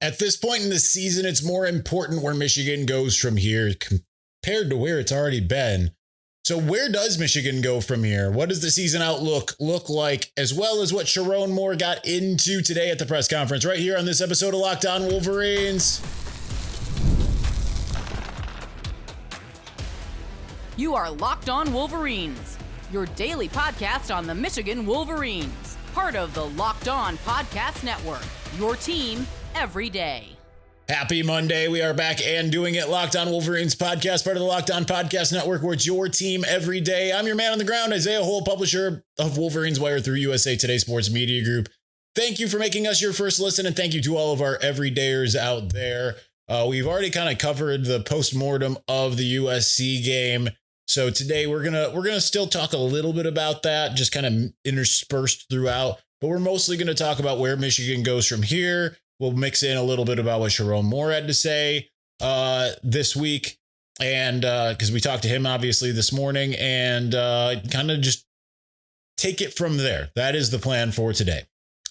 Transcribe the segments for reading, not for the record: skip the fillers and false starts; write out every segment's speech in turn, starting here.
At this point in the season, it's more important where Michigan goes from here compared to where it's already been. So where does Michigan go from here? What does the season outlook look like, as well as what Sherrone Moore got into today at the press conference right here on this episode of Locked On Wolverines. You are Locked On Wolverines, your daily podcast on the Michigan Wolverines, part of the Locked On Podcast Network, your team every day. Happy Monday. We are back and doing it. Locked On Wolverines podcast, part of the Locked On Podcast Network, where it's your team every day. I'm your man on the ground, Isaiah Hole, publisher of Wolverines Wire through USA Today Sports Media Group. Thank you for making us your first listen, and thank you to all of our everydayers out there. We've already kind of covered the postmortem of the USC game. So today we're gonna still talk a little bit about that, just kind of interspersed throughout. But we're mostly going to talk about where Michigan goes from here. We'll mix in a little bit about what Sherrone Moore had to say this week, and because we talked to him obviously this morning, and kind of just take it from there. That is the plan for today.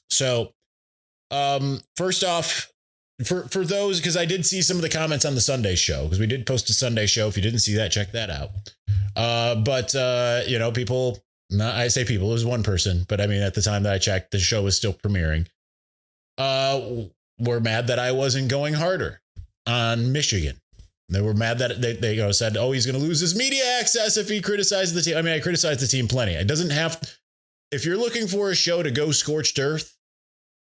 So first off, for those, because I did see some of the comments on the Sunday show, because we did post a Sunday show. If you didn't see that, check that out. But people, I say people, it was one person, but I mean, at the time that I checked, the show was still premiering. Were mad that I wasn't going harder on Michigan. They were mad that they said, oh, he's going to lose his media access if he criticizes the team. I mean, I criticized the team plenty. It doesn't have, if you're looking for a show to go scorched earth,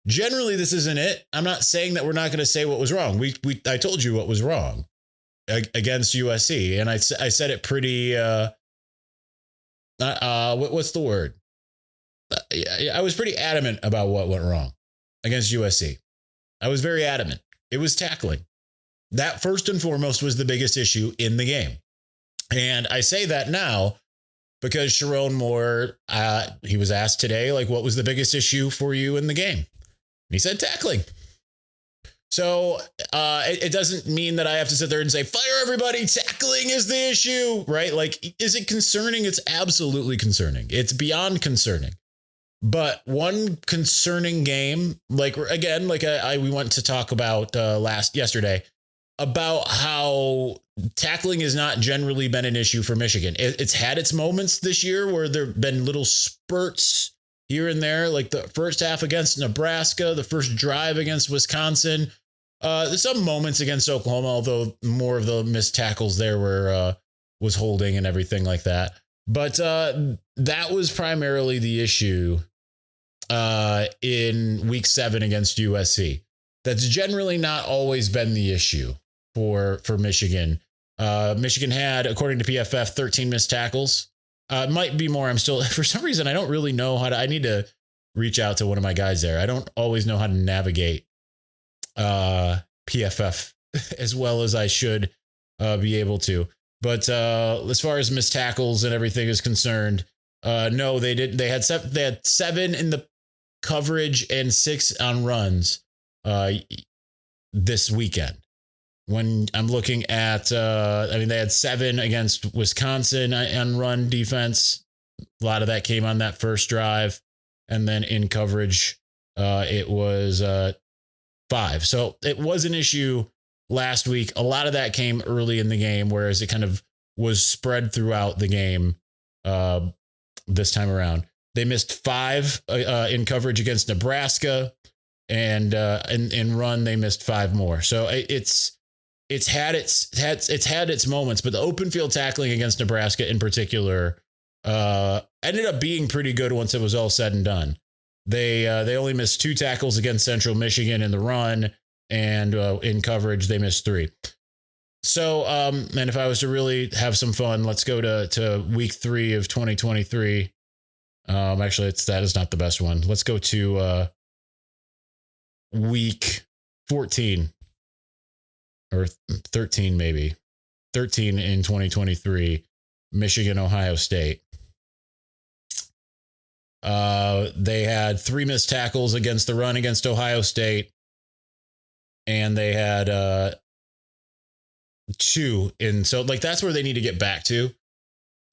generally this isn't it. I'm not saying that we're not going to say what was wrong. I told you what was wrong against USC. And I said it pretty, what's the word? I was pretty adamant about what went wrong against USC. I was very adamant. It was tackling. That first and foremost was the biggest issue in the game. And I say that now because Sherrone Moore, he was asked today, like, what was the biggest issue for you in the game? And he said tackling. So it doesn't mean that I have to sit there and say, fire everybody, tackling is the issue, right? Like, is it concerning? It's absolutely concerning. It's beyond concerning. But one concerning game, like, again, like we went to talk about yesterday about how tackling has not generally been an issue for Michigan. It's had its moments this year where there have been little spurts here and there, like the first half against Nebraska, the first drive against Wisconsin. There's some moments against Oklahoma, although more of the missed tackles there was holding and everything like that. But that was primarily the issue in week 7 against USC. That's generally not always been the issue for Michigan. Michigan had, according to PFF, 13 missed tackles. It might be more. I'm still, for some reason, I don't really know I need to reach out to one of my guys there. I don't always know how to navigate PFF as well as I should be able to. But as far as missed tackles and everything is concerned, no, they didn't. They had 7 in the coverage and 6 on runs this weekend. When I'm looking at, they had 7 against Wisconsin on run defense. A lot of that came on that first drive. And then in coverage, it was 5. So it was an issue last week. A lot of that came early in the game, whereas it kind of was spread throughout the game this time around. They missed 5 in coverage against Nebraska, and in run they missed 5 more. So it's had its moments, but the open field tackling against Nebraska in particular ended up being pretty good once it was all said and done. They only missed 2 tackles against Central Michigan in the run, and in coverage they missed 3. So and if I was to really have some fun, let's go to week 3 of 2023. Actually, that is not the best one. Let's go to week 14 or 13, maybe 13 in 2023, Michigan, Ohio State. They had 3 missed tackles against the run against Ohio State, and they had 2 in. So like, that's where they need to get back to.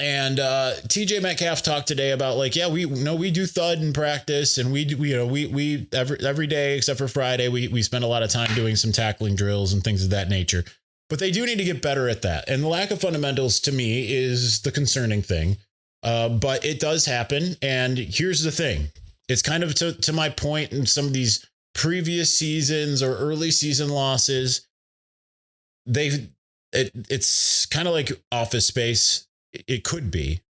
And TJ Metcalf talked today about like, yeah, we do thud in practice, and we every day except for Friday, we spend a lot of time doing some tackling drills and things of that nature. But they do need to get better at that. And the lack of fundamentals to me is the concerning thing. But it does happen. And here's the thing. It's kind of to my point in some of these previous seasons or early season losses. It's kind of like Office Space. It could be.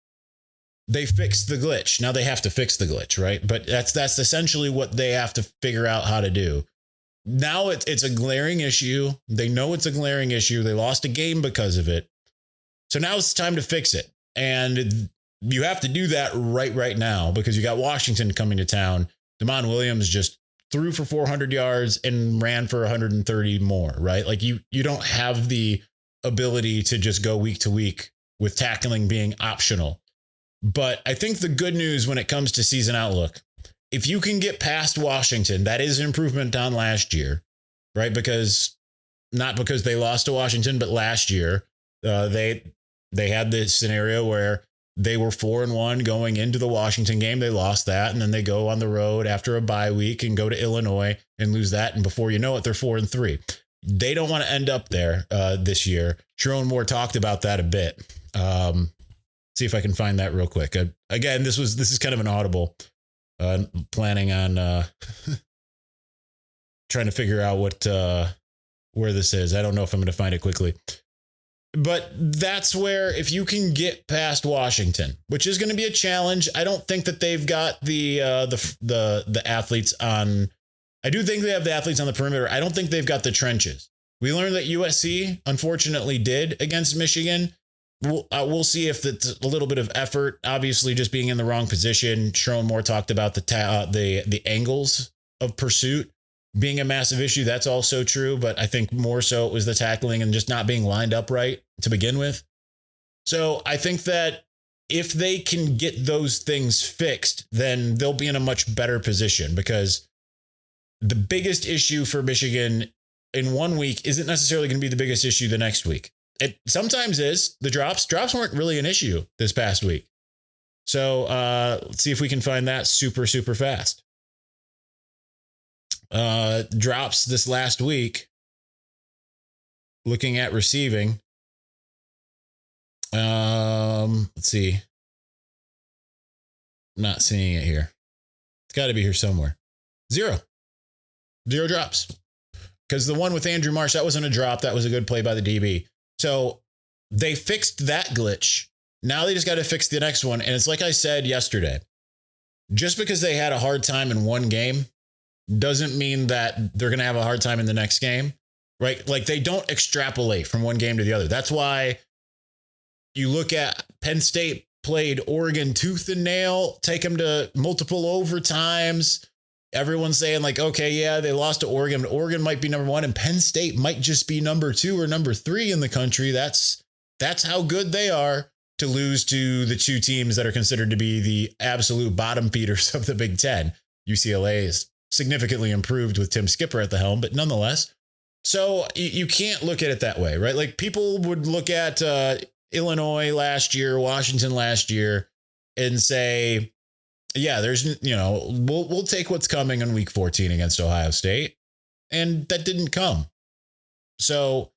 They fixed the glitch. Now they have to fix the glitch, right? But that's essentially what they have to figure out how to do. Now it's a glaring issue. They know it's a glaring issue. They lost a game because of it. So now it's time to fix it. And you have to do that right now because you got Washington coming to town. Damon Williams just threw for 400 yards and ran for 130 more, right? Like you don't have the ability to just go week to week with tackling being optional. But I think the good news when it comes to season outlook, if you can get past Washington, that is an improvement on last year, right? Not because they lost to Washington, but last year they had this scenario where they were 4-1 going into the Washington game. They lost that. And then they go on the road after a bye week and go to Illinois and lose that. And before you know it, they're 4-3. They don't want to end up there this year. Sherrone Moore talked about that a bit. See if I can find that real quick. Again, this is kind of an audible. Planning on trying to figure out where this is. I don't know if I'm going to find it quickly. But that's where if you can get past Washington, which is going to be a challenge. I don't think that they've got the athletes on. I do think they have the athletes on the perimeter. I don't think they've got the trenches. We learned that USC unfortunately did against Michigan. We'll see if it's a little bit of effort. Obviously, just being in the wrong position. Sherrone Moore talked about the angles of pursuit being a massive issue. That's also true, but I think more so it was the tackling and just not being lined up right to begin with. So I think that if they can get those things fixed, then they'll be in a much better position because the biggest issue for Michigan in 1 week isn't necessarily going to be the biggest issue the next week. It sometimes is. The drops weren't really an issue this past week. So let's see if we can find that super fast. Drops this last week. Looking at receiving. Let's see. I'm not seeing it here. It's got to be here somewhere. Zero drops. Because the one with Andrew Marsh, that wasn't a drop. That was a good play by the DB. So they fixed that glitch. Now they just got to fix the next one. And it's like I said yesterday, just because they had a hard time in one game doesn't mean that they're going to have a hard time in the next game, right? Like they don't extrapolate from one game to the other. That's why you look at Penn State played Oregon tooth and nail, take them to multiple overtimes. Everyone's saying like, okay, yeah, they lost to Oregon, but Oregon might be number one and Penn State might just be number 2 or number 3 in the country. That's how good they are to lose to the two teams that are considered to be the absolute bottom feeders of the Big Ten. UCLA is significantly improved with Tim Skipper at the helm, but nonetheless. So you can't look at it that way, right? Like people would look at Illinois last year, Washington last year and say, yeah, there's, we'll take what's coming in week 14 against Ohio State. And that didn't come. So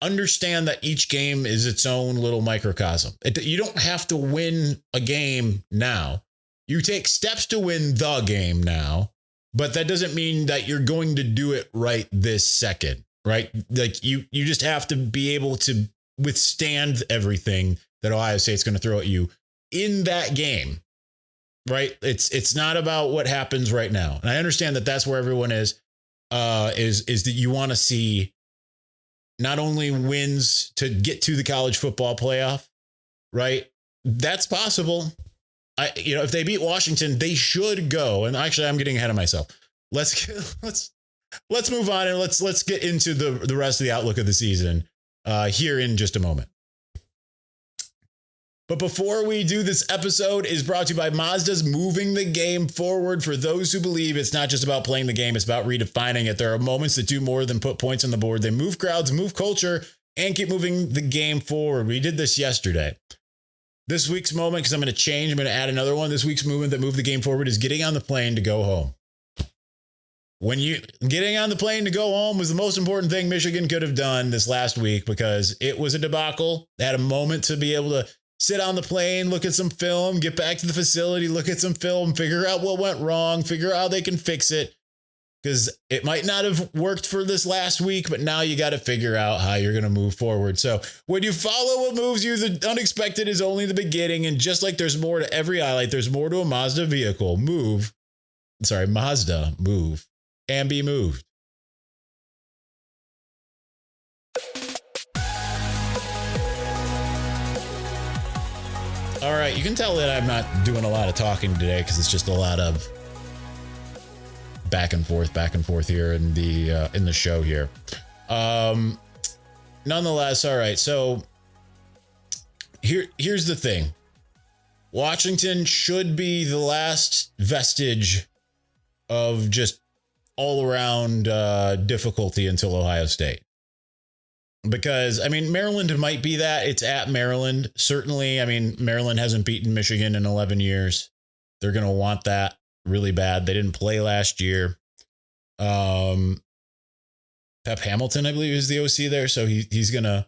understand that each game is its own little microcosm. You don't have to win a game now. You take steps to win the game now, but that doesn't mean that you're going to do it right this second, right? Like you just have to be able to withstand everything that Ohio State's going to throw at you in that game. Right. It's not about what happens right now. And I understand that that's where everyone is that you want to see not only wins to get to the college football playoff. Right. That's possible. If they beat Washington, they should go. And actually, I'm getting ahead of myself. Let's move on and let's get into the rest of the outlook of the season here in just a moment. But before we do, this episode is brought to you by Mazda's Moving the Game Forward. For those who believe it's not just about playing the game, it's about redefining it. There are moments that do more than put points on the board. They move crowds, move culture, and keep moving the game forward. We did this yesterday. This week's moment, because I'm going to change, I'm going to add another one. This week's movement that moved the game forward is getting on the plane to go home. Getting on the plane to go home was the most important thing Michigan could have done this last week, because it was a debacle. They had a moment to be able to sit on the plane, look at some film, get back to the facility, look at some film, figure out what went wrong, figure out how they can fix it. Because it might not have worked for this last week, but now you got to figure out how you're going to move forward. So when you follow what moves you, the unexpected is only the beginning. And just like there's more to every highlight, there's more to a Mazda vehicle. Mazda, move, and be moved. All right, you can tell that I'm not doing a lot of talking today because it's just a lot of back and forth here in the show here. Nonetheless, all right. So here's the thing. Washington should be the last vestige of just all around difficulty until Ohio State. Because, I mean, Maryland might be that. It's at Maryland. Certainly, I mean, Maryland hasn't beaten Michigan in 11 years. They're going to want that really bad. They didn't play last year. Pep Hamilton, I believe, is the OC there. So he's going to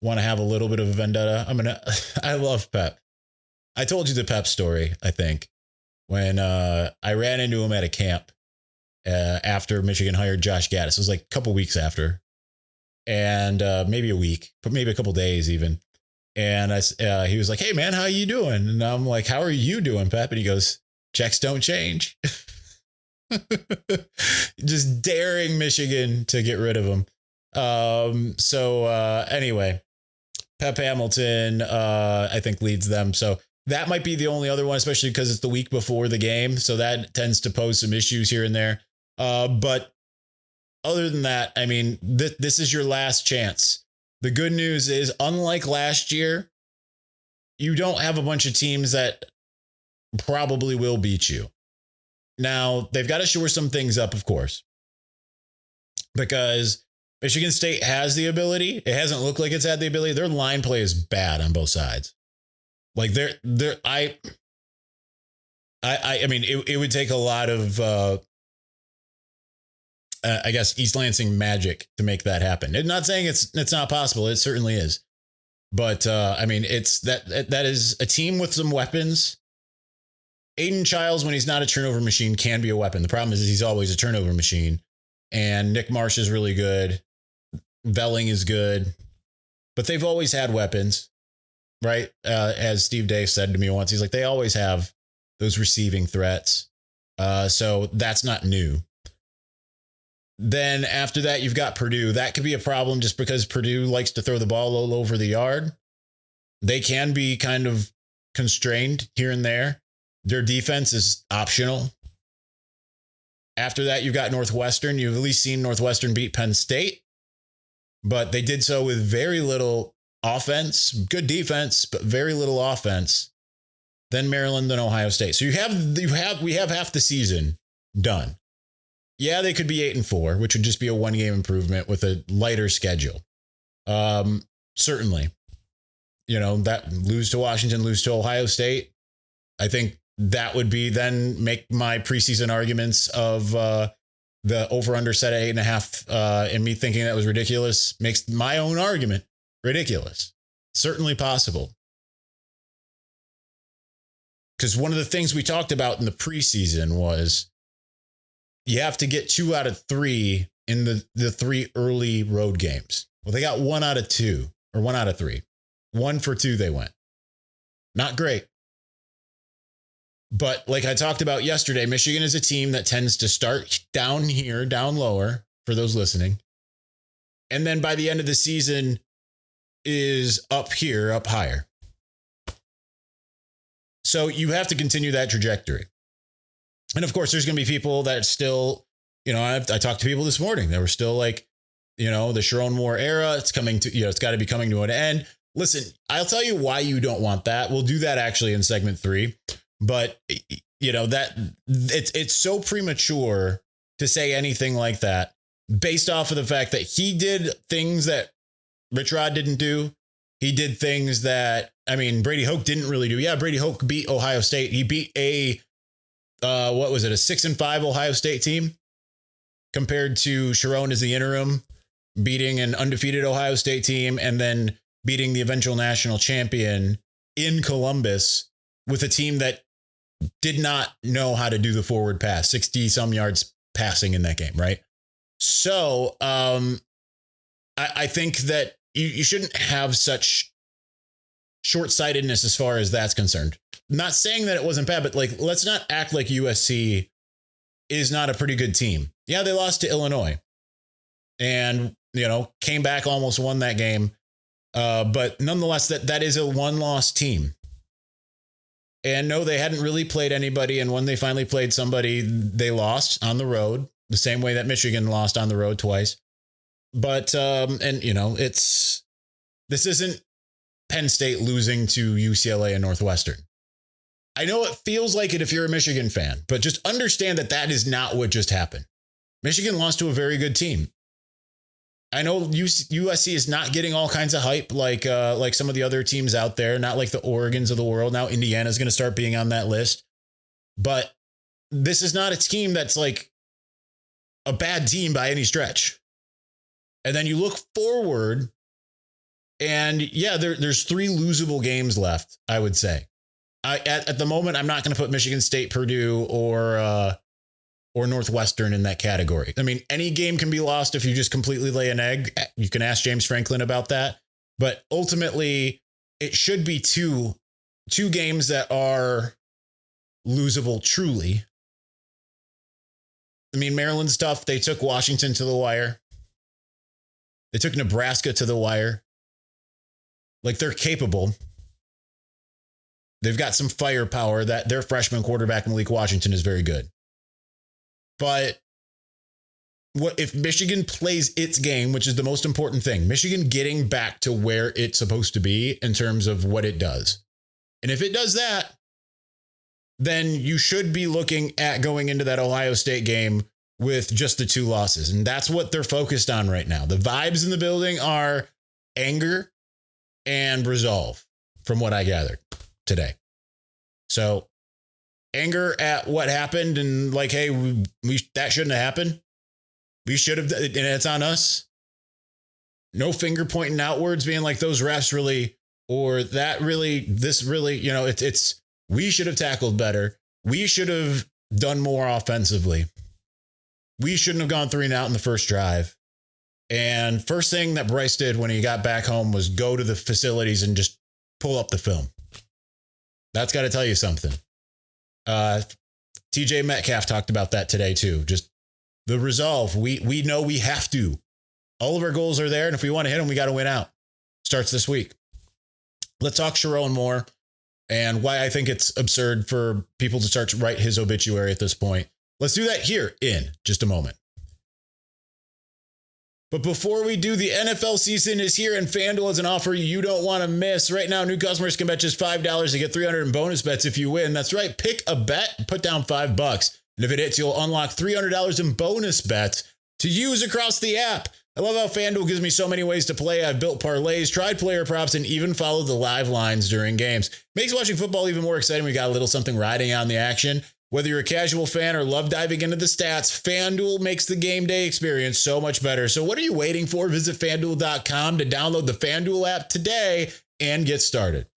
want to have a little bit of a vendetta. I love Pep. I told you the Pep story, I think, when I ran into him at a camp after Michigan hired Josh Gaddis. It was like a couple weeks after, and maybe a week, but maybe a couple days even. And he was like, "Hey man, how you doing?" And I'm like, "How are you doing, Pep?" And he goes, "Checks don't change." Just daring Michigan to get rid of him. Anyway, Pep Hamilton, I think, leads them. So that might be the only other one, especially because it's the week before the game. So that tends to pose some issues here and there. But other than that, I mean, this is your last chance. The good news is, unlike last year, you don't have a bunch of teams that probably will beat you. Now, they've got to shore some things up, of course, because Michigan State has the ability. It hasn't looked like it's had the ability. Their line play is bad on both sides. Like I mean, it would take a lot of, I guess, East Lansing magic to make that happen. I'm not saying it's not possible. It certainly is. But I mean, it's that is a team with some weapons. Aiden Childs, when he's not a turnover machine, can be a weapon. The problem is he's always a turnover machine. And Nick Marsh is really good. Velling is good. But they've always had weapons, right? As Steve Day said to me once, he's like, they always have those receiving threats. So that's not new. Then after that, you've got Purdue. That could be a problem just because Purdue likes to throw the ball all over the yard. They can be kind of constrained here and there. Their defense is optional. After that, you've got Northwestern. You've at least seen Northwestern beat Penn State, but they did so with very little offense. Good defense, but very little offense. Then Maryland, then Ohio State. So we have half the season done. Yeah, they could be 8-4, which would just be a one-game improvement with a lighter schedule. Certainly, that lose to Washington, lose to Ohio State. I think that would be then make my preseason arguments of the over-under set at 8.5 and me thinking that was ridiculous makes my own argument ridiculous. Certainly possible. Because one of the things we talked about in the preseason was you have to get 2 out of 3 in the 3 early road games. Well, they got 1 out of 2 or 1 out of 3. 1 for 2 they went. Not great. But like I talked about yesterday, Michigan is a team that tends to start down here, down lower, for those listening. And then by the end of the season is up here, up higher. So you have to continue that trajectory. And of course, there's going to be people that still, I talked to people this morning that were still like, the Sherrone Moore era, it's coming to, it's got to be coming to an end. Listen, I'll tell you why you don't want that. We'll do that actually in segment 3. But, that it's so premature to say anything like that based off of the fact that he did things that Rich Rod didn't do. He did things that, I mean, Brady Hoke didn't really do. Yeah, Brady Hoke beat Ohio State. He beat a 6-5 Ohio State team compared to Sherrone as the interim, beating an undefeated Ohio State team and then beating the eventual national champion in Columbus with a team that did not know how to do the forward pass, 60 some yards passing in that game. Right. So I think that you shouldn't have such short-sightedness as far as that's concerned. I'm not saying that it wasn't bad, but like, let's not act like USC is not a pretty good team. Yeah, they lost to Illinois and, came back, almost won that game. But nonetheless, that is a one-loss team. And no, they hadn't really played anybody. And when they finally played somebody, they lost on the road, the same way that Michigan lost on the road twice. But, this isn't Penn State losing to UCLA and Northwestern. I know it feels like it if you're a Michigan fan, but just understand that is not what just happened. Michigan lost to a very good team. I know USC is not getting all kinds of hype like some of the other teams out there, not like the Oregons of the world. Now Indiana's going to start being on that list. But this is not a team that's like a bad team by any stretch. And then you look forward and yeah, there's 3 losable games left, I would say. At the moment, I'm not going to put Michigan State, Purdue, or Northwestern in that category. I mean, any game can be lost if you just completely lay an egg. You can ask James Franklin about that. But ultimately, it should be two games that are losable truly. I mean, Maryland's tough. They took Washington to the wire. They took Nebraska to the wire. Like, they're capable. They've got some firepower. That their freshman quarterback, Malik Washington, is very good. But what if Michigan plays its game, which is the most important thing, Michigan getting back to where it's supposed to be in terms of what it does. And if it does that, then you should be looking at going into that Ohio State game with just the 2 losses. And that's what they're focused on right now. The vibes in the building are anger and resolve, from what I gathered today. So anger at what happened and like, hey, we that shouldn't have happened. We should have, and it's on us. No finger pointing outwards, being like those refs really, or that really, this really, it's we should have tackled better. We should have done more offensively. We shouldn't have gone 3 and out in the first drive. And first thing that Bryce did when he got back home was go to the facilities and just pull up the film. That's got to tell you something. TJ Metcalf talked about that today too. Just the resolve. We know we have to. All of our goals are there, and if we want to hit them, we got to win out. Starts this week. Let's talk Sherrone Moore and why I think it's absurd for people to start to write his obituary at this point. Let's do that here in just a moment. But before we do, the NFL season is here, and FanDuel has an offer you don't want to miss. Right now, new customers can bet just $5 to get $300 in bonus bets if you win. That's right. Pick a bet and put down $5. And if it hits, you'll unlock $300 in bonus bets to use across the app. I love how FanDuel gives me so many ways to play. I've built parlays, tried player props, and even followed the live lines during games. Makes watching football even more exciting. We got a little something riding on the action. Whether you're a casual fan or love diving into the stats, FanDuel makes the game day experience so much better. So what are you waiting for? Visit FanDuel.com to download the FanDuel app today and get started.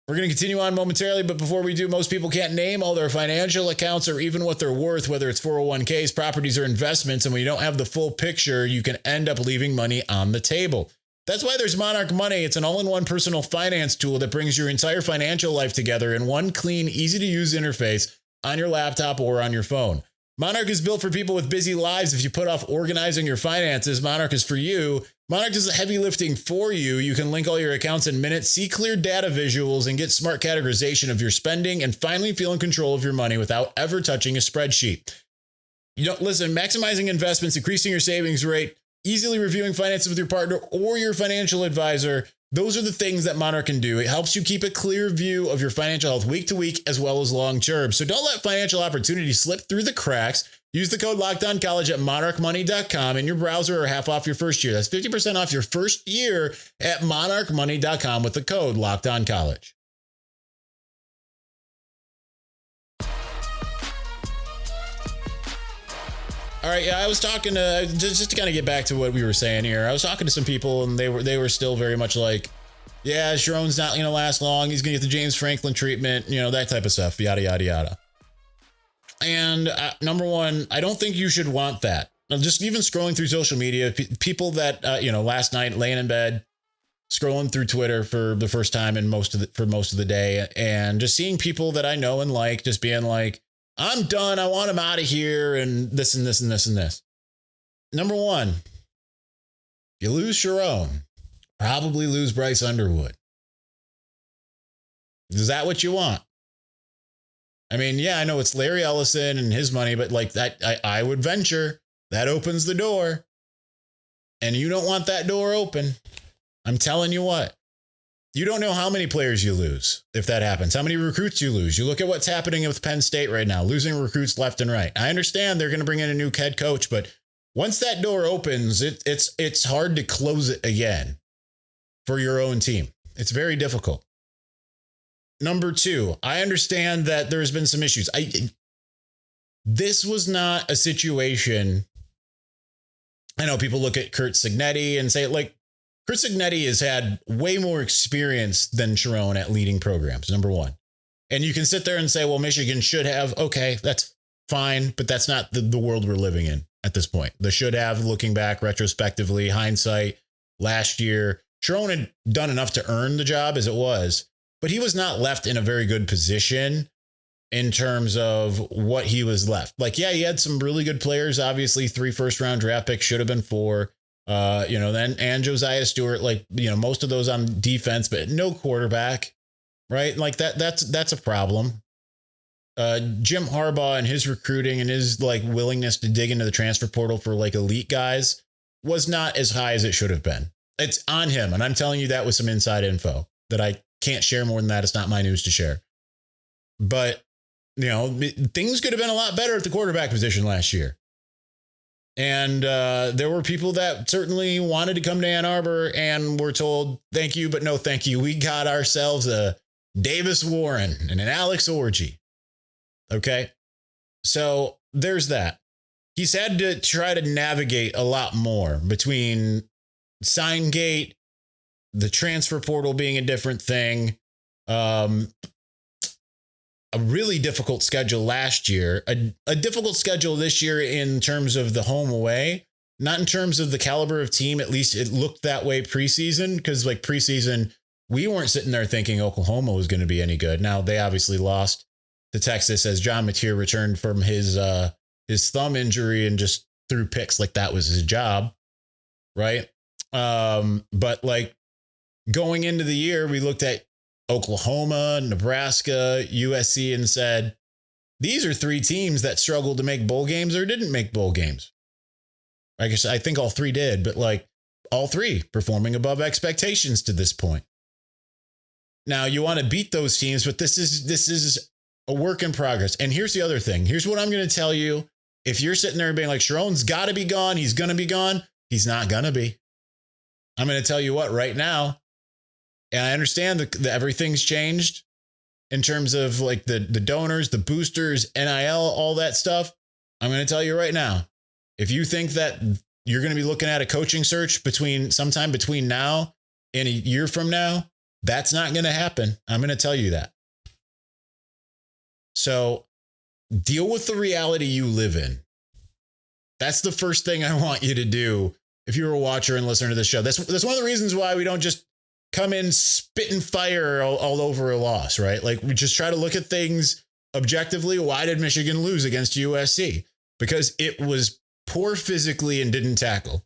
We're going to continue on momentarily, but before we do, most people can't name all their financial accounts or even what they're worth, whether it's 401ks, properties, or investments. And when you don't have the full picture, you can end up leaving money on the table. That's why there's Monarch Money. It's an all-in-one personal finance tool that brings your entire financial life together in one clean, easy-to-use interface on your laptop or on your phone. Monarch is built for people with busy lives. If you put off organizing your finances, Monarch is for you. Monarch does the heavy lifting for you. You can link all your accounts in minutes, see clear data visuals, and get smart categorization of your spending, and finally feel in control of your money without ever touching a spreadsheet. Listen, maximizing investments, increasing your savings rate, easily reviewing finances with your partner or your financial advisor. Those are the things that Monarch can do. It helps you keep a clear view of your financial health week to week as well as long term. So don't let financial opportunity slip through the cracks. Use the code LOCKEDONCollege at monarchmoney.com in your browser or half off your first year. That's 50% off your first year at monarchmoney.com with the code LOCKEDONCollege. All right, yeah, I was talking to, just to kind of get back to what we were saying here, I was talking to some people and they were still very much like, yeah, Sherrone's not going to last long. He's going to get the James Franklin treatment, that type of stuff, yada, yada, yada. And number one, I don't think you should want that. Just even scrolling through social media, people that, last night laying in bed, scrolling through Twitter for the first time in most of the day, and just seeing people that I know and like, just being like, I'm done. I want him out of here and this and this and this and this. Number one, if you lose Sherrone, probably lose Bryce Underwood. Is that what you want? I mean, yeah, I know it's Larry Ellison and his money, but like that, I would venture that opens the door. And you don't want that door open. I'm telling you what. You don't know how many players you lose if that happens, how many recruits you lose. You look at what's happening with Penn State right now, losing recruits left and right. I understand they're going to bring in a new head coach, but once that door opens, it's hard to close it again for your own team. It's very difficult. Number two, I understand that there's been some issues. This was not a situation. I know people look at Curt Cignetti and say, like, Curt Cignetti has had way more experience than Sherrone at leading programs, number one. And you can sit there and say, well, Michigan should have. Okay, that's fine. But that's not the world we're living in at this point. The should have, looking back retrospectively, hindsight, last year. Sherrone had done enough to earn the job as it was, but he was not left in a very good position in terms of what he was left. Like, yeah, he had some really good players. Obviously, 3 first-round draft picks, should have been 4. Then and Josiah Stewart, most of those on defense, but no quarterback, right? Like that's a problem. Jim Harbaugh and his recruiting and his willingness to dig into the transfer portal for elite guys was not as high as it should have been. It's on him. And I'm telling you that with some inside info that I can't share more than that. It's not my news to share. But, things could have been a lot better at the quarterback position last year. And there were people that certainly wanted to come to Ann Arbor and were told, thank you, but no thank you. We got ourselves a Davis Warren and an Alex Orji. Okay, so there's that. He's had to try to navigate a lot more between Signgate, the transfer portal being a different thing, a really difficult schedule last year, a difficult schedule this year in terms of the home away, not in terms of the caliber of team. At least it looked that way preseason, because preseason, we weren't sitting there thinking Oklahoma was going to be any good. Now they obviously lost to Texas as John Mateer returned from his thumb injury and just threw picks like that was his job. Right. But going into the year, we looked at Oklahoma, Nebraska, USC, and said, these are 3 teams that struggled to make bowl games or didn't make bowl games. I guess I think all 3 did, but all 3 performing above expectations to this point. Now you want to beat those teams, but this is a work in progress. And here's the other thing. Here's what I'm going to tell you. If you're sitting there being like, Sherrone's got to be gone, he's going to be gone. He's not going to be. I'm going to tell you what right now. And I understand that everything's changed in terms of the donors, the boosters, NIL, all that stuff. I'm going to tell you right now, if you think that you're going to be looking at a coaching search sometime between now and a year from now, that's not going to happen. I'm going to tell you that. So deal with the reality you live in. That's the first thing I want you to do. If you're a watcher and listener to the show, that's one of the reasons why we don't just come in spitting fire all over a loss, right? We just try to look at things objectively. Why did Michigan lose against USC? Because it was poor physically and didn't tackle.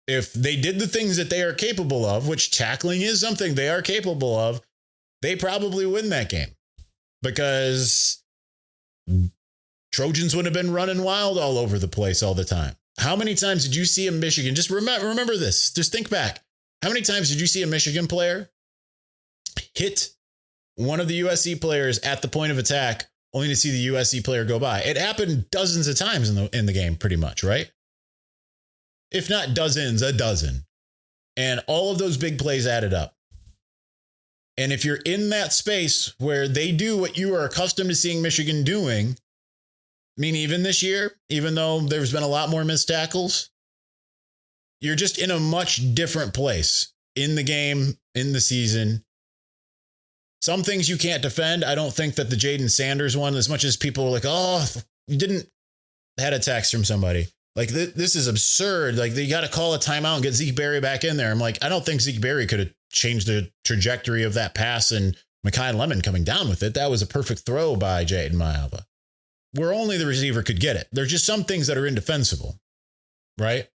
If they did the things that they are capable of, which tackling is something they are capable of, they probably win that game, because Trojans would have been running wild all over the place all the time. How many times did you see in Michigan? Just remember this. Just think back. How many times did you see a Michigan player hit one of the USC players at the point of attack, only to see the USC player go by? It happened dozens of times in the game, pretty much, right? If not dozens, a dozen. And all of those big plays added up. And if you're in that space where they do what you are accustomed to seeing Michigan doing, I mean, even this year, even though there's been a lot more missed tackles, you're just in a much different place in the game, in the season. Some things you can't defend. I don't think that the Jaden Sanders one, as much as people are like, oh, you didn't, had a text from somebody. Like, this is absurd. Like, you got to call a timeout and get Zeke Berry back in there. I'm like, I don't think Zeke Berry could have changed the trajectory of that pass and Mekhi Lemon coming down with it. That was a perfect throw by Jaden Mayava, where only the receiver could get it. There's just some things that are indefensible, right?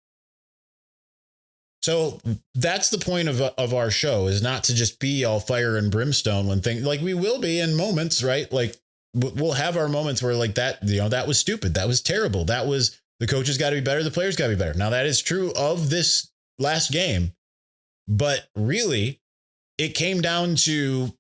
So that's the point of our show, is not to just be all fire and brimstone when things, like, we will be in moments, right? Like, we'll have our moments where, like, that, you know, that was stupid. That was terrible. That was, the coaches got to be better. The players got to be better. Now, that is true of this last game, but really it came down to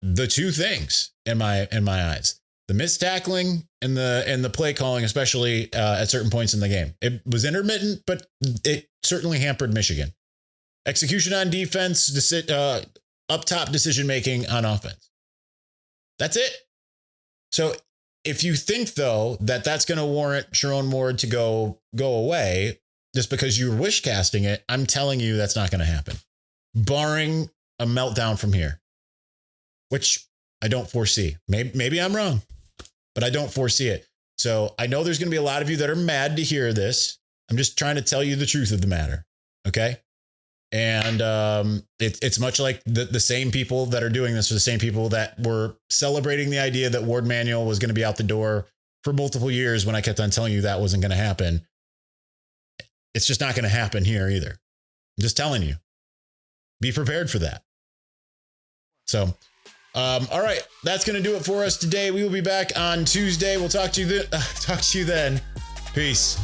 the two things in my eyes: the missed tackling and the play calling, especially at certain points in the game. It was intermittent, but it certainly hampered Michigan. Execution on defense, up top decision making on offense. That's it. So if you think, though, that that's going to warrant Sherrone Moore to go away just because you were wish casting it, I'm telling you that's not going to happen, barring a meltdown from here, which I don't foresee. Maybe I'm wrong, but I don't foresee it. So I know there's going to be a lot of you that are mad to hear this. I'm just trying to tell you the truth of the matter. Okay. And it's much like the same people that are doing this are the same people that were celebrating the idea that Ward Manuel was going to be out the door for multiple years when I kept on telling you that wasn't going to happen. It's just not going to happen here either. I'm just telling you, be prepared for that. So, all right, that's going to do it for us today. We will be back on Tuesday. We'll talk to you then. Peace.